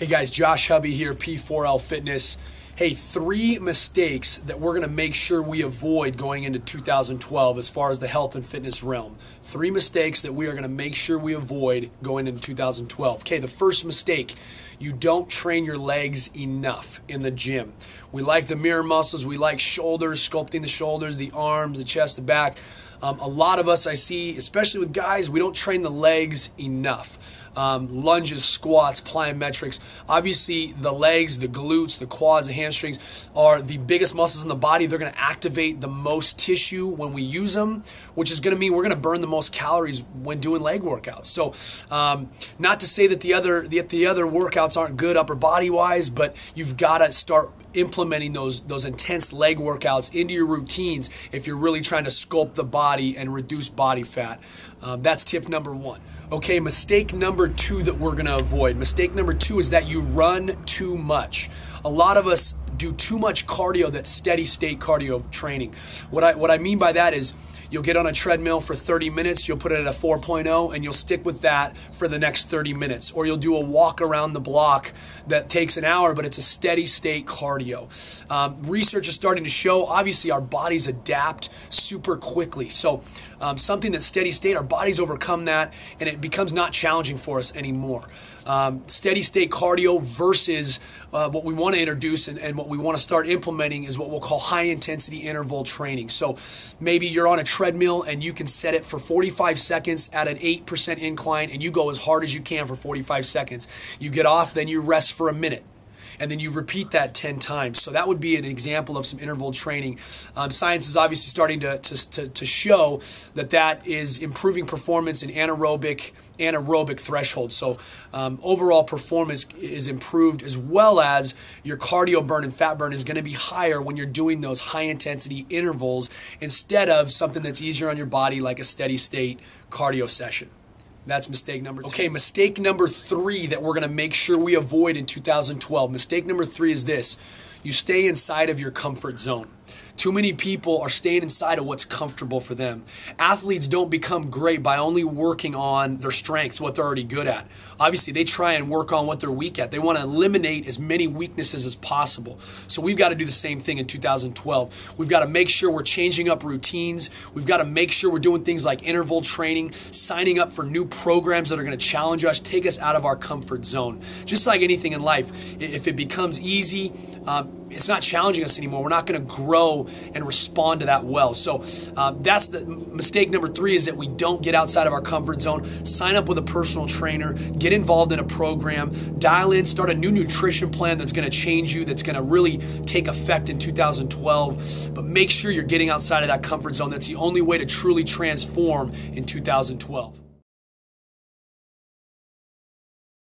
Hey guys, Josh Hubby here, P4L Fitness. Hey, 3 mistakes that we're going to make sure we avoid going into 2012 as far as the health and fitness realm. 3 mistakes that we are going to make sure we avoid going into 2012. Okay, the first mistake, you don't train your legs enough in the gym. We like the mirror muscles, we like shoulders, sculpting the shoulders, the arms, the chest, the back. A lot of us I see, especially with guys, we don't train the legs enough. Lunges, squats, plyometrics. Obviously, the legs, the glutes, the quads, the hamstrings are the biggest muscles in the body. They're going to activate the most tissue when we use them, which is going to mean we're going to burn the most calories when doing leg workouts. So, not to say that the other workouts aren't good upper body wise, but you've got to start implementing those intense leg workouts into your routines if you're really trying to sculpt the body and reduce body fat. That's tip number 1. Okay, mistake number 2 that we're going to avoid. Mistake number 2 is that you run too much. A lot of us do too much cardio, that steady state cardio training. What I mean by that is you'll get on a treadmill for 30 minutes, you'll put it at a 4.0, and you'll stick with that for the next 30 minutes. Or you'll do a walk around the block that takes an hour, but it's a steady state cardio. Research is starting to show, obviously, our bodies adapt super quickly. So something that's steady state, our bodies overcome that, and it becomes not challenging for us anymore. Steady state cardio versus what we want to introduce and what we want to start implementing is what we'll call high intensity interval training. So maybe you're on a treadmill and you can set it for 45 seconds at an 8% incline and you go as hard as you can for 45 seconds. You get off, then you rest for a minute. And then you repeat that 10 times. So that would be an example of some interval training. Science is obviously starting to show that is improving performance in anaerobic thresholds. So overall performance is improved, as well as your cardio burn and fat burn is going to be higher when you're doing those high intensity intervals instead of something that's easier on your body like a steady state cardio session. That's mistake number 2. Okay, mistake number 3 that we're going to make sure we avoid in 2012. Mistake number 3 is this. You stay inside of your comfort zone. Too many people are staying inside of what's comfortable for them. Athletes don't become great by only working on their strengths, what they're already good at. Obviously, they try and work on what they're weak at. They want to eliminate as many weaknesses as possible. So we've got to do the same thing in 2012. We've got to make sure we're changing up routines. We've got to make sure we're doing things like interval training, signing up for new programs that are going to challenge us, take us out of our comfort zone. Just like anything in life, if it becomes easy, it's not challenging us anymore. We're not going to grow and respond to that well. So that's the mistake number 3, is that we don't get outside of our comfort zone. Sign up with a personal trainer, get involved in a program, dial in, start a new nutrition plan that's going to change you, that's going to really take effect in 2012. But make sure you're getting outside of that comfort zone. That's the only way to truly transform in 2012.